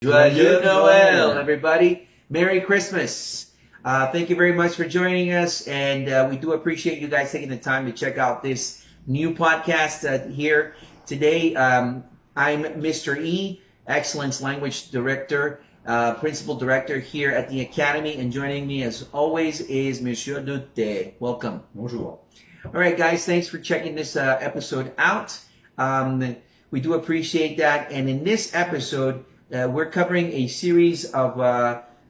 Joyeux Noël, everybody. Merry Christmas. Thank you very much for joining us, and we do appreciate you guys taking the time to check out this new podcast here. Today, I'm Mr. E, Excellence Language Director, Principal Director here at the Academy, and joining me as always is Monsieur Douté. Welcome. Bonjour. All right, guys, thanks for checking this episode out. We do appreciate that, and in this episode, we're covering a series of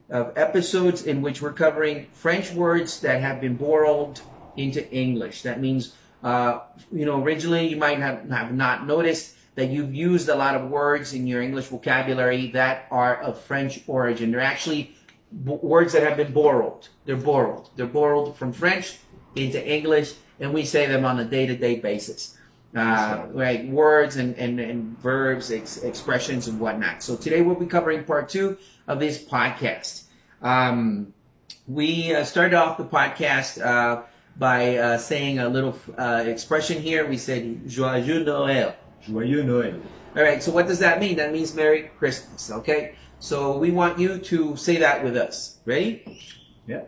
episodes in which we're covering French words that have been borrowed into English. That means, originally you might have not noticed that you've used a lot of words in your English vocabulary that are of French origin. They're actually words that have been borrowed. They're borrowed. They're borrowed from French into English, and we say them on a day-to-day basis. Right, words and verbs, expressions and whatnot. So today we'll be covering part 2 of this podcast. We started off the podcast by saying a little expression here. We said Joyeux Noël. Joyeux Noël. All right, so what does that mean? That means Merry Christmas, okay? So we want you to say that with us. Ready? Yeah.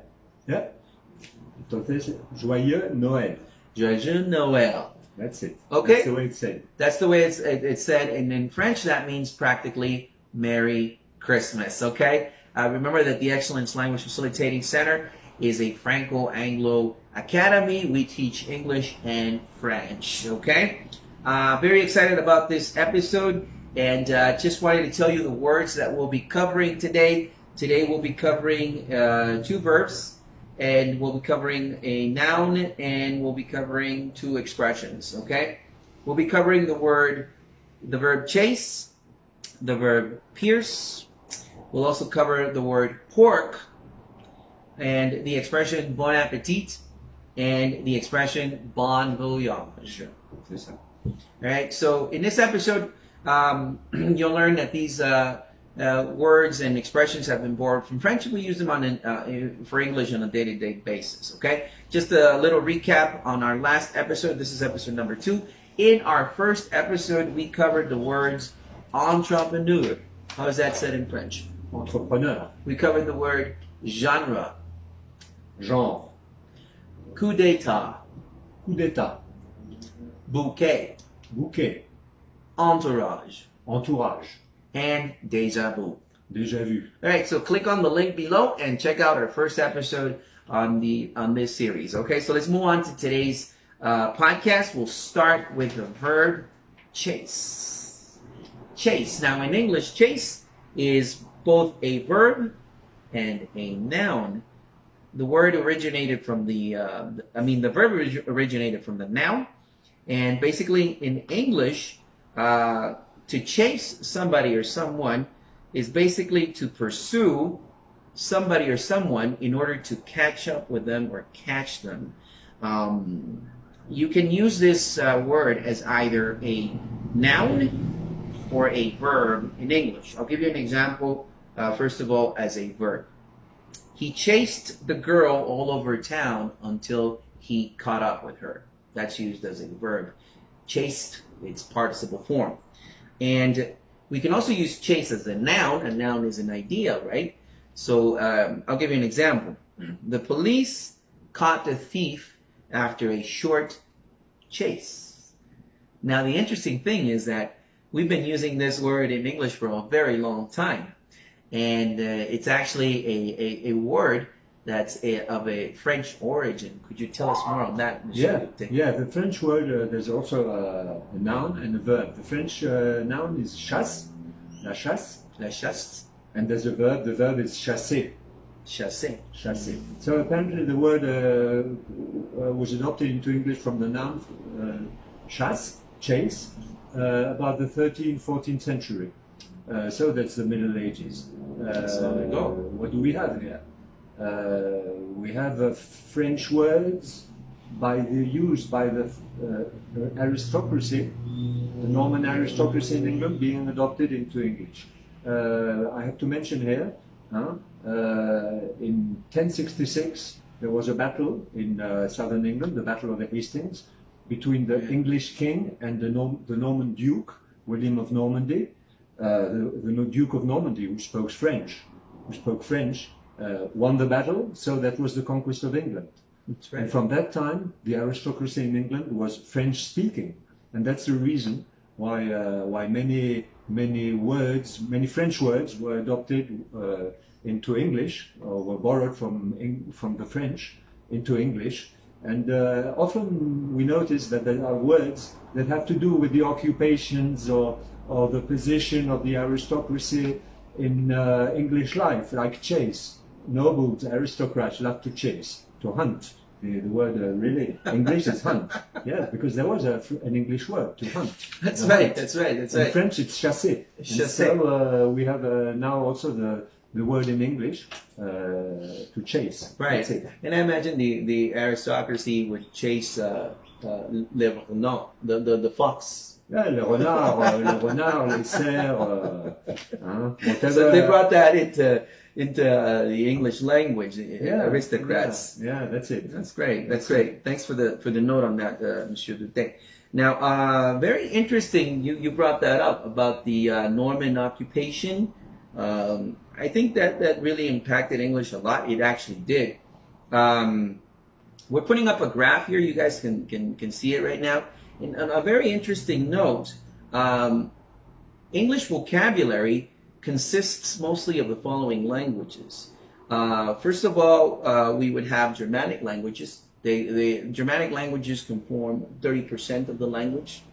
Entonces, Joyeux Noël. Joyeux Noël. That's it. Okay. That's the way it's said. That's the way it's said. And in French, that means practically Merry Christmas. Okay? Remember that the Excellence Language Facilitating Center is a Franco-Anglo academy. We teach English and French. Okay? Very excited about this episode. And just wanted to tell you the words that we'll be covering today. Today we'll be covering 2 verbs. And we'll be covering a noun, and we'll be covering 2 expressions, okay? We'll be covering the verb chase, the verb pierce. We'll also cover the word pork, and the expression bon appetit, and the expression bon voyage. All right, so in this episode, you'll learn that these words and expressions have been borrowed from French, and we use them for English on a day-to-day basis, okay? Just a little recap on our last episode. This is episode number 2. In our first episode, we covered the words entrepreneur. How is that said in French? Entrepreneur. We covered the word genre. Genre. Coup d'état. Coup d'état. Bouquet. Bouquet. Entourage. Entourage. And déjà vu. Déjà vu. All right, so click on the link below and check out our first episode on this series. Okay, so let's move on to today's podcast. We'll start with the verb chase. Chase. Now, in English, chase is both a verb and a noun. The word originated from the verb originated from the noun, and basically in English, to chase somebody or someone is basically to pursue somebody or someone in order to catch up with them or catch them. You can use this word as either a noun or a verb in English. I'll give you an example, first of all, as a verb. He chased the girl all over town until he caught up with her. That's used as a verb. Chased, it's participle form. And we can also use chase as a noun. A noun is an idea, right? So I'll give you an example. The police caught the thief after a short chase. Now, the interesting thing is that we've been using this word in English for a very long time. And it's actually a word that's of a French origin. Could you tell us more on that, Monsieur? Yeah. The French word, there's also a noun and a verb. The French noun is chasse, la chasse. La chasse. And there's a verb. The verb is chasser. Chasser. Chasser. So apparently the word was adopted into English from the noun chasse, chase, about the 13th, 14th century. So that's the Middle Ages. So there you go. What do we have here? We have French words used by the aristocracy, the Norman aristocracy in England, being adopted into English. I have to mention here, in 1066, there was a battle in southern England, the Battle of Hastings, between the English king and the Norman Duke, William of Normandy. the Duke of Normandy, who spoke French, won the battle, so that was the conquest of England. That's right. And from that time, the aristocracy in England was French-speaking, and that's the reason why many French words were adopted into English, or were borrowed from the French into English. And often we notice that there are words that have to do with the occupations or the position of the aristocracy in English life, like chase. Nobles, aristocrats love to chase, to hunt. The word really English is hunt. Yeah, because there was an English word, to hunt. That's right. That's right. That's In right. French, it's chasser. Chasser. And so we have now also the word in English to chase. Right. That's it. And I imagine the aristocracy would chase the fox. Yeah, le renard, les cerfs, whatever. So they brought that into the English language, aristocrats. Yeah, that's it. That's great. That's great. Thanks for the note on that, Monsieur Douté. Now, very interesting. You brought that up about the Norman occupation. I think that really impacted English a lot. It actually did. We're putting up a graph here. You guys can see it right now. And on a very interesting note, English vocabulary consists mostly of the following languages. First of all, we would have Germanic languages. The Germanic languages can form 30% of the language.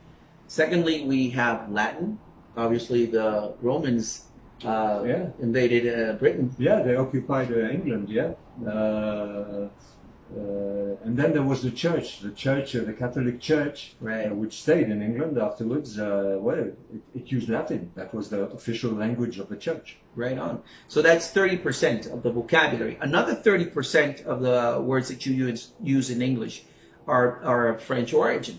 Secondly, we have Latin. Obviously, the Romans invaded Britain. Yeah, they occupied England, yeah. And then there was the Catholic Church, Right. which stayed in England afterwards. It used Latin. That was the official language of the church. Right on. So that's 30% of the vocabulary. Another 30% of the words that you use in English are of French origin.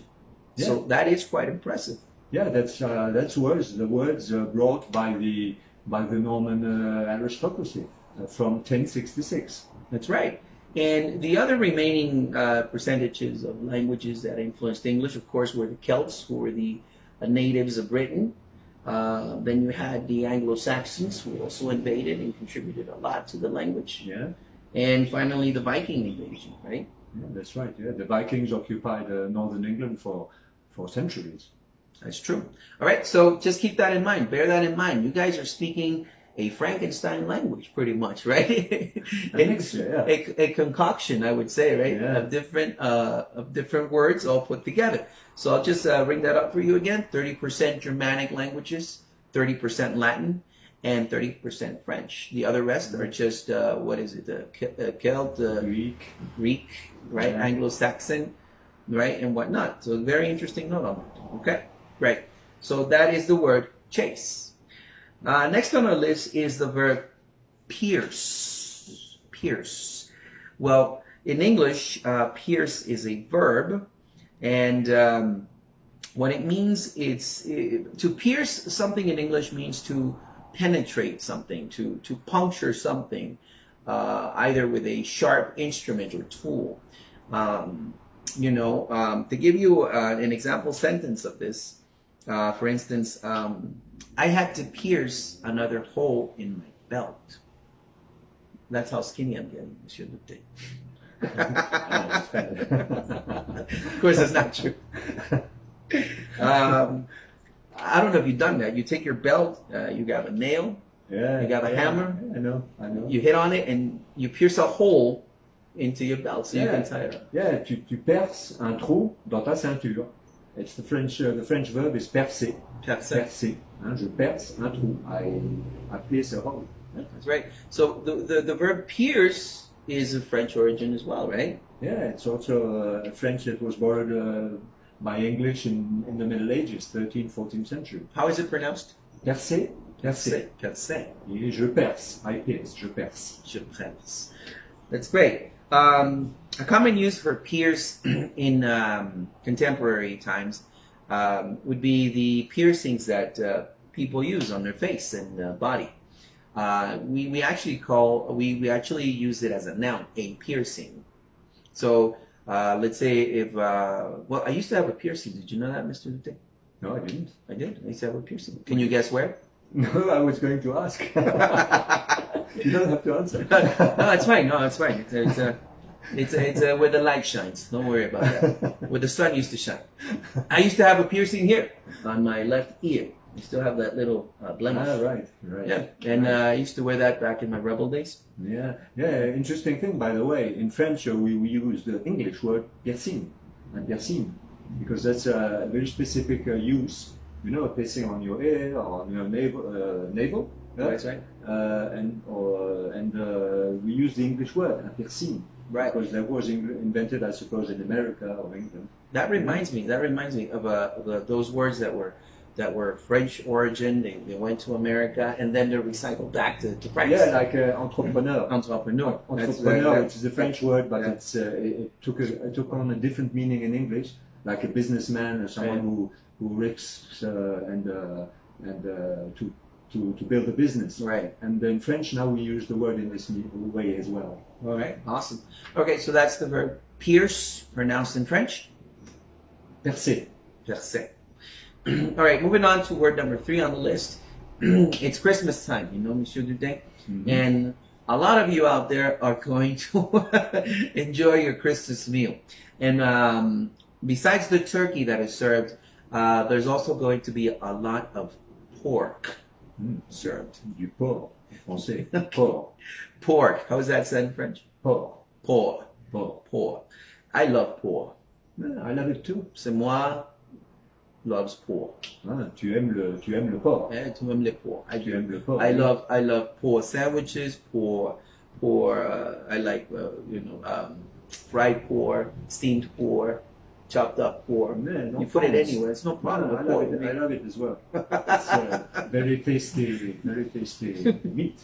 Yeah. So that is quite impressive. Yeah, that's words. The words brought by the Norman aristocracy from 1066. That's right. And the other remaining percentages of languages that influenced English, of course, were the Celts, who were the natives of Britain. Then you had the Anglo-Saxons, who also invaded and contributed a lot to the language. Yeah. And finally, the Viking invasion, right? Yeah, that's right. Yeah, the Vikings occupied northern England for centuries. That's true. All right, so just keep that in mind. Bear that in mind. You guys are speaking a Frankenstein language, pretty much, right? A concoction, I would say, right? Yeah. Of different words all put together. So I'll just bring that up for you again. 30% Germanic languages, 30% Latin, and 30% French. The other rest are just Celt, Greek, right? Yeah. Anglo-Saxon, right, and whatnot. So very interesting note on that. Okay, great. So that is the word chase. Next on our list is the verb pierce. Pierce. Well, in English, pierce is a verb, and what it means, to pierce something in English means to penetrate something, to puncture something, either with a sharp instrument or tool. To give you an example sentence of this, for instance, I had to pierce another hole in my belt. That's how skinny I'm getting, Monsieur Douté. Of course, that's not true. I don't know if you've done that. You take your belt, you got a nail, you got a hammer. I know. You hit on it and you pierce a hole into your belt so you can tie it up. Yeah, tu perces un trou dans ta ceinture. It's the French verb is percer. Percer. Je perce un trou. I pierce a hole. That's right. So the verb pierce is of French origin as well, right? Yeah, it's also French that was borrowed by English in the Middle Ages, 13th, 14th century. How is it pronounced? Percer. Percer. Percer. Je perce. I pierce. Je perce. Je perce. That's great. A common use for pierce in contemporary times would be the piercings that people use on their face and body. We actually use it as a noun, a piercing. So let's say if I used to have a piercing. Did you know that, Mr. Douté? No, I didn't. I did. I used to have a piercing. Can you guess where? No, I was going to ask. You don't have to answer. No, it's fine. No, it's fine. It's where the light shines. Don't worry about that. Where the sun used to shine. I used to have a piercing here on my left ear. I still have that little blemish. Ah, right. Yeah, and I used to wear that back in my rebel days. Yeah. Interesting thing, by the way. In French, we use the English word piercing, because that's a very specific use. You know, a piercing on your ear or on your navel. Yeah? That's right. And we use the English word piercing. Right. Because that was invented, I suppose, in America or England. That reminds me of those words that were French origin. They went to America and then they're recycled back to France. Yeah, like entrepreneur. Entrepreneur. Entrepreneur, which is a French word, but yeah. it took on a different meaning in English, like a businessman or someone right. who risks to build a business. Right. And in French now we use the word in this way as well. All right. Awesome. Okay, so that's the verb pierce, pronounced in French. Percer. Percer. All right, moving on to word number 3 on the list. It's Christmas time, you know, Monsieur Douté. Mm-hmm. And a lot of you out there are going to enjoy your Christmas meal. And besides the turkey that is served, there's also going to be a lot of pork served. Du porc, en français. Porc. Pork. How is that said in French? Porc. Porc. Porc. Pork. I love pork. Yeah, I love it too. C'est moi loves pork. Ah, tu aimes le porc. Yeah, tu aimes le pork. I Tu do. aimes le porc. I love pork sandwiches, pork. I like fried pork, steamed pork, chopped up pork. Yeah, no you put it problems. anywhere. It's no problem. I love it as well. It's very tasty meat.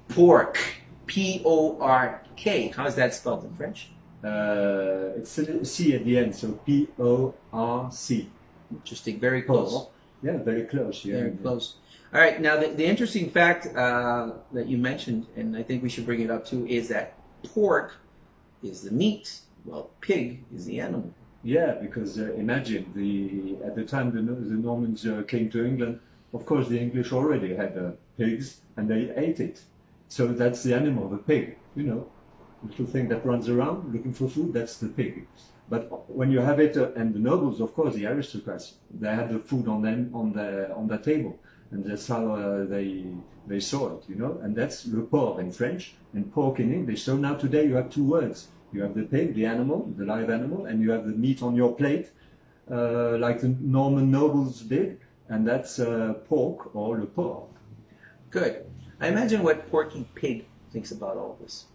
Pork. P-O-R-K. How is that spelled in French? It's a C at the end, so P-O-R-C. Interesting. Very close. Porc. Yeah, very close. Yeah. Very close. All right. Now, the interesting fact that you mentioned, and I think we should bring it up too, is that pork is the meat, while pig is the animal. Yeah, because imagine at the time the Normans came to England, of course the English already had pigs and they ate it. So that's the animal, the pig, you know, little thing that runs around looking for food, that's the pig. But when you have it, and the nobles, of course, the aristocrats, they had the food on the table, and that's how they saw it, you know. And that's le porc in French and pork in English. So now today you have two words. You have the pig, the animal, the live animal, and you have the meat on your plate, like the Norman nobles did, and that's pork or le porc. Good. I imagine what Porky Pig thinks about all this.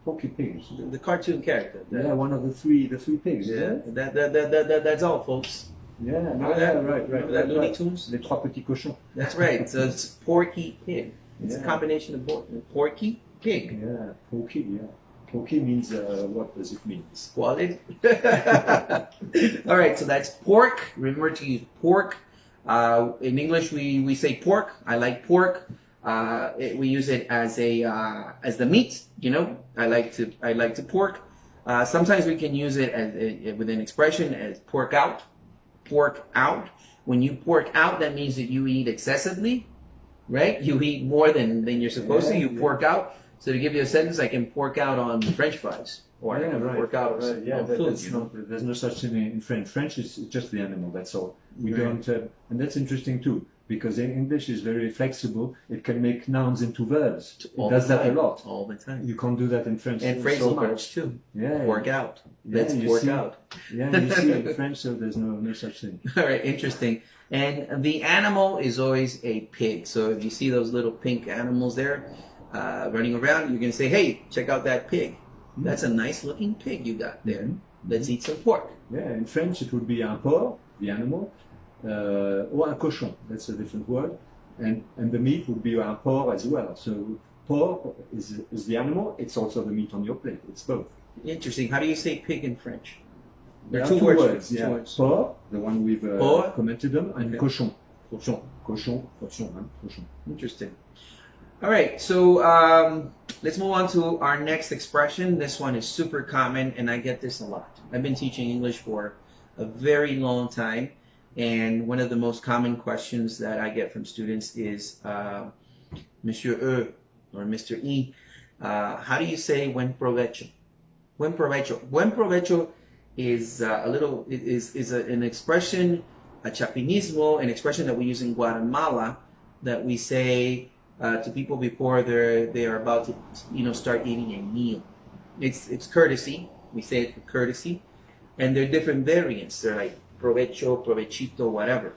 Porky pigs. The cartoon character. Yeah, one of the three pigs. Yeah. That's all, folks. Yeah, no, Remember that? right. Remember that Looney Tunes? Les trois petits cochons. That's right. So it's Porky Pig. It's a combination of Porky Pig. Yeah, porky. Yeah, porky means what does it mean? Squalid. All right. So that's pork. Remember to use pork. In English, we say pork. I like pork. We use it as the meat. You know, I like to pork. Sometimes we can use it as with an expression as pork out. Pork out. When you pork out, that means that you eat excessively, right? You eat more than you're supposed to. You pork out. So to give you a sentence, I can pork out on French fries, or I can pork out on food. There's no such thing in French. French is just the animal. That's all. We don't, and that's interesting too. Because English is very flexible. It can make nouns into verbs. It does that a lot. All the time. You can't do that in French. And phrasal verbs too. Yeah. Pork out. Yeah, Let's pork out. Yeah, you see in French, so there's no such thing. All right, interesting. And the animal is always a pig. So if you see those little pink animals there running around, you're going to say, hey, check out that pig. That's a nice looking pig you got there. Let's eat some pork. Yeah, in French it would be un porc, the animal. Or un cochon, that's a different word, and the meat would be un porc as well. So porc is the animal, it's also the meat on your plate, it's both. Interesting. How do you say pig in French? There are two words. Yeah. Two words. Porc, the one we've commented on, and cochon. Cochon. Interesting. All right, so let's move on to our next expression. This one is super common, and I get this a lot. I've been teaching English for a very long time. And one of the most common questions that I get from students is, Monsieur E or Mr. E, how do you say buen provecho? Buen provecho. Buen provecho is an expression, a chapinismo, an expression that we use in Guatemala that we say to people before they are about to start eating a meal. It's courtesy. We say it for courtesy, and there are different variants. They're like provecho, provechito, whatever.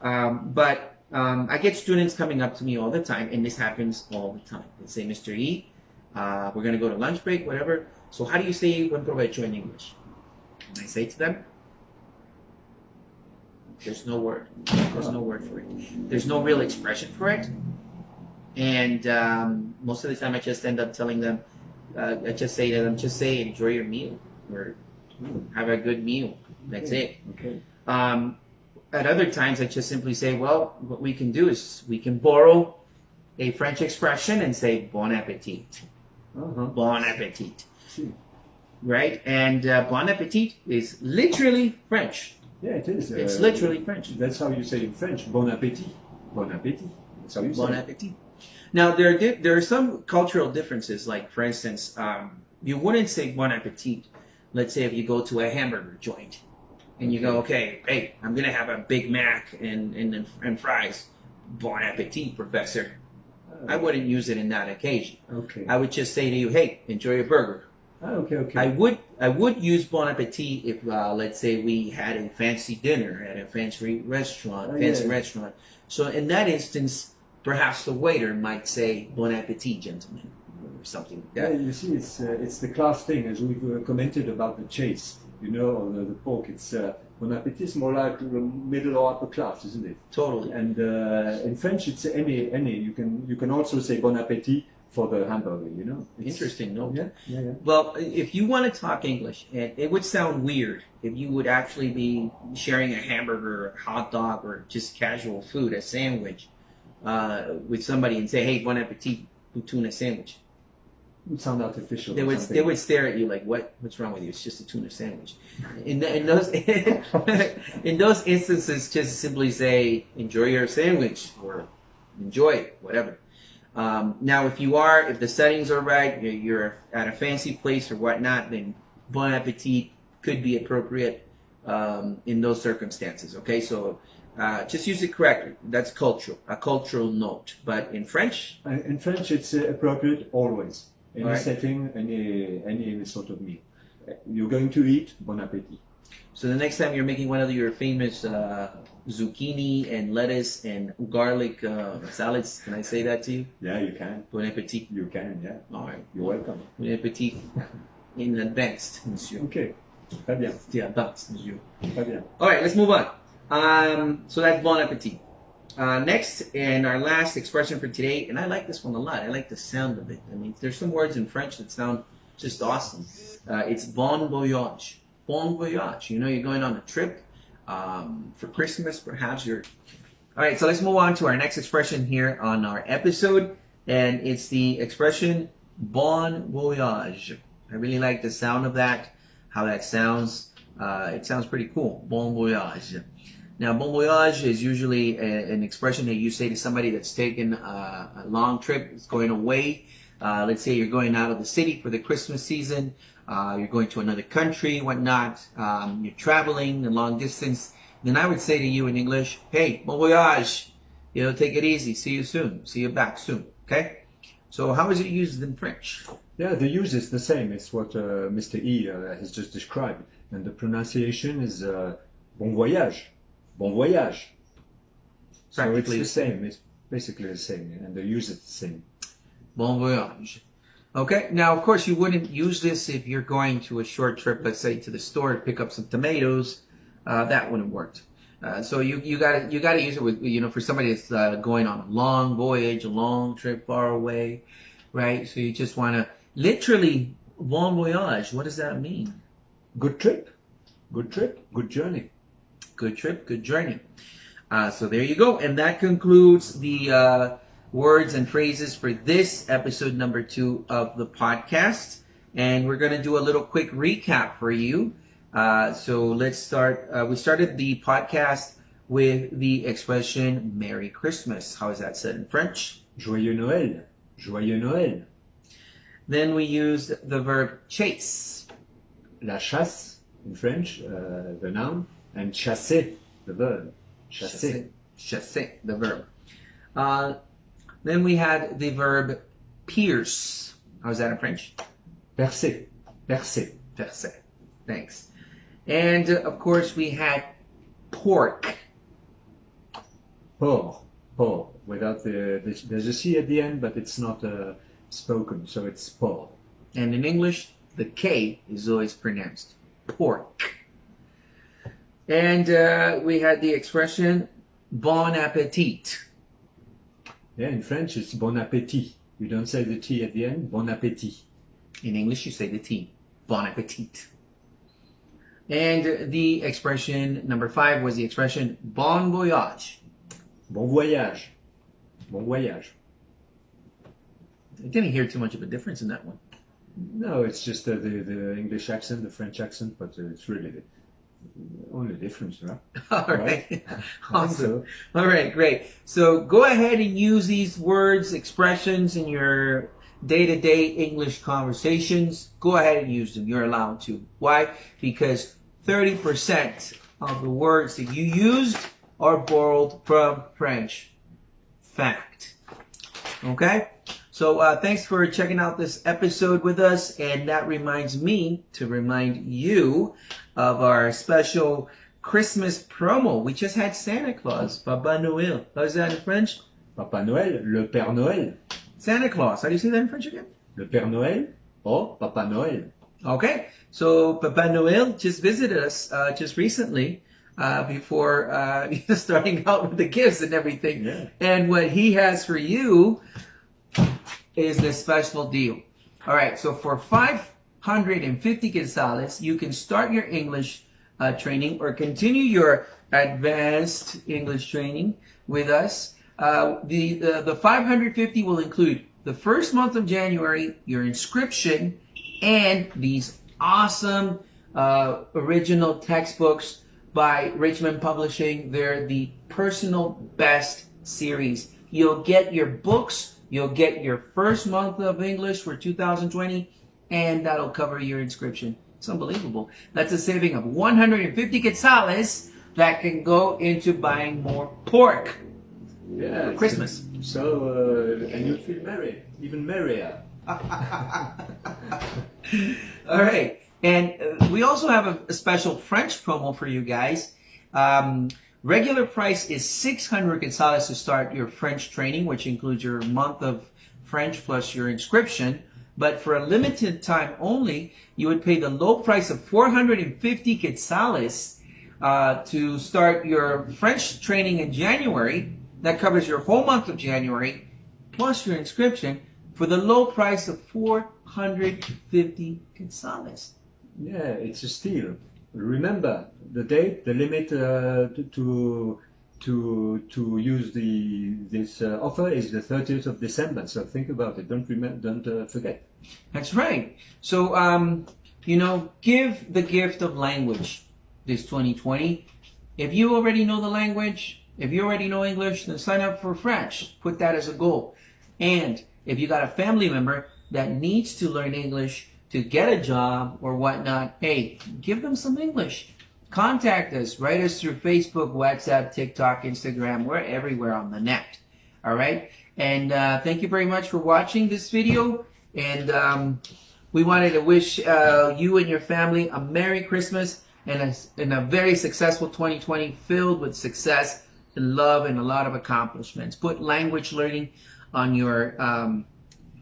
But I get students coming up to me all the time, and this happens all the time. They say, Mr. E, we're going to go to lunch break, whatever. So how do you say buen provecho in English? And I say to them, there's no word. There's no word for it. There's no real expression for it. And most of the time I just end up telling them, I just say to them, just say enjoy your meal or have a good meal. That's it. Okay. At other times I just simply say, well, what we can do is we can borrow a French expression and say bon appetit. Bon appetit. See. Right? And bon appetit is literally French. Yeah, it is. It's literally French. That's how you say in French. Bon appétit. Bon appétit. That's how you say. Bon appetit. Now there are some cultural differences. Like for instance, you wouldn't say bon appetit. Let's say if you go to a hamburger joint, and you go, okay, hey, I'm gonna have a Big Mac and fries. Bon appetit, professor. I wouldn't use it in that occasion. Okay. I would just say to you, hey, enjoy your burger. Okay. I would use bon appetit if let's say we had a fancy dinner at a fancy restaurant. So in that instance, perhaps the waiter might say bon appetit, gentlemen, or something like that. Yeah, you see, it's the class thing, as we've commented about the chase. You know, the pork. It's bon appetit is more like middle or upper class, isn't it? Totally. And in French, it's any. You can also say bon appetit for the hamburger. You know. Interesting, no? Yeah. Well, if you want to talk English, and it would sound weird if you would actually be sharing a hamburger, or a hot dog, or just casual food, a sandwich, with somebody and say, "Hey, bon appetit, tuna sandwich." It would sound artificial. They would stare at you like, what's wrong with you? It's just a tuna sandwich. In those in those instances, just simply say, enjoy your sandwich or enjoy it, whatever. Now, if the settings are right, you're at a fancy place or whatnot, then bon appetit could be appropriate in those circumstances. Okay, so just use it correctly. That's a cultural note. But in French, it's appropriate always. Any Right. setting, any sort of meal. You're going to eat, bon appetit. so the next time you're making one of your famous zucchini and lettuce and garlic salads, can I say that to you? Yeah, you can. Bon appetit. You can, yeah. All right. You're welcome. Bon appetit in advance, monsieur. Okay. Très bien. Yeah, advance, monsieur. Très bien. All right, let's move on. So that's bon appetit. Next, and our last expression for today, and I like this one a lot. I like the sound of it. I mean, there's some words in French that sound just awesome. It's bon voyage. Bon voyage. You know, you're going on a trip for Christmas, perhaps you're... All right, so let's move on to our next expression here on our episode, and it's the expression bon voyage. I really like the sound of that, how that sounds. It sounds pretty cool. Bon voyage. Now, bon voyage is usually an expression that you say to somebody that's taken a long trip, is going away. Let's say you're going out of the city for the Christmas season. You're going to another country, whatnot. You're traveling a long distance. Then I would say to you in English, hey, bon voyage. Take it easy. See you soon. See you back soon. Okay? So how is it used in French? Yeah, the use is the same. It's what Mr. E has just described. And the pronunciation is bon voyage. Bon voyage. So it's the same. It's basically the same. And the use is the same. Bon voyage. Okay. Now, of course, you wouldn't use this if you're going to a short trip, let's say to the store to pick up some tomatoes. That wouldn't work. So you gotta use it with, for somebody that's going on a long voyage, a long trip far away, right? So you just want to literally bon voyage. What does that mean? Good trip. Good trip. Good journey. Good trip, good journey. So there you go. And that concludes the words and phrases for this episode number 2 of the podcast. And we're going to do a little quick recap for you. So let's start. We started the podcast with the expression Merry Christmas. How is that said in French? Joyeux Noël. Joyeux Noël. Then we used the verb chase. La chasse, in French, the noun, and chasser, the verb. Chasser. Chasser, the verb. Then we had the verb pierce. How is that in French? Percer. Percer. Percer. Thanks. And of course we had pork. Porc. Porc. Without there's a C at the end, but it's not spoken, so it's porc. And in English, the K is always pronounced pork. And we had the expression bon appetit. Yeah, in French it's bon appétit. You don't say the T at the end, bon appétit. In English, you say the T, bon appetit. And the expression number 5 was the expression bon voyage. Bon voyage. Bon voyage. I didn't hear too much of a difference in that one. No, it's just the English accent, the French accent, but it's really the only difference, right? All right. Awesome. So, All right, great. So go ahead and use these words, expressions in your day-to-day English conversations. Go ahead and use them. You're allowed to. Why? Because 30% of the words that you used are borrowed from French. Fact. Okay? So thanks for checking out this episode with us, and that reminds me to remind you of our special Christmas promo. We just had Santa Claus, Papa Noël. How's that in French? Papa Noël, le Père Noël. Santa Claus. How do you say that in French again? Le Père Noël, or Papa Noël. Okay, so Papa Noël just visited us just recently before starting out with the gifts and everything. Yeah. And what he has for you is this special deal. All right, so for 550 quetzales, you can start your English training or continue your advanced English training with us. The 550 will include the first month of January, your inscription, and these awesome original textbooks by Richmond Publishing. They're the personal best series. You'll get your books. You'll get your first month of English for 2020, and that'll cover your inscription. It's unbelievable. That's a saving of 150 quetzales that can go into buying more pork Yeah, for Christmas. So, and you'll feel merry, even merrier. All right. And we also have a special French promo for you guys. Regular price is 600 quetzales to start your French training, which includes your month of French plus your inscription. But for a limited time only, you would pay the low price of 450 quetzales to start your French training in January. That covers your whole month of January plus your inscription for the low price of 450 quetzales. Yeah, it's a steal. Remember the date, the limit to use this offer is the 30th of December. So think about it. Don't forget. That's right. So give the gift of language this 2020. If you already know the language, if you already know English, then sign up for French. Put that as a goal. And if you got a family member that needs to learn English to get a job or whatnot, hey, give them some English. Contact us. Write us through Facebook, WhatsApp, TikTok, Instagram. We're everywhere on the net. All right? And thank you very much for watching this video. And we wanted to wish you and your family a Merry Christmas and a very successful 2020 filled with success and love and a lot of accomplishments. Put language learning on your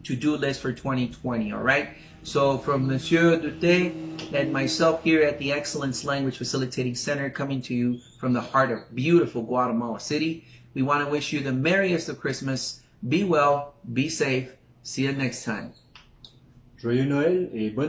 to-do list for 2020, all right? So from Monsieur Douté and myself here at the Excellence Language Facilitating Center, coming to you from the heart of beautiful Guatemala City, we want to wish you the merriest of Christmas. Be well, be safe. See you next time. Joyeux Noël et bonne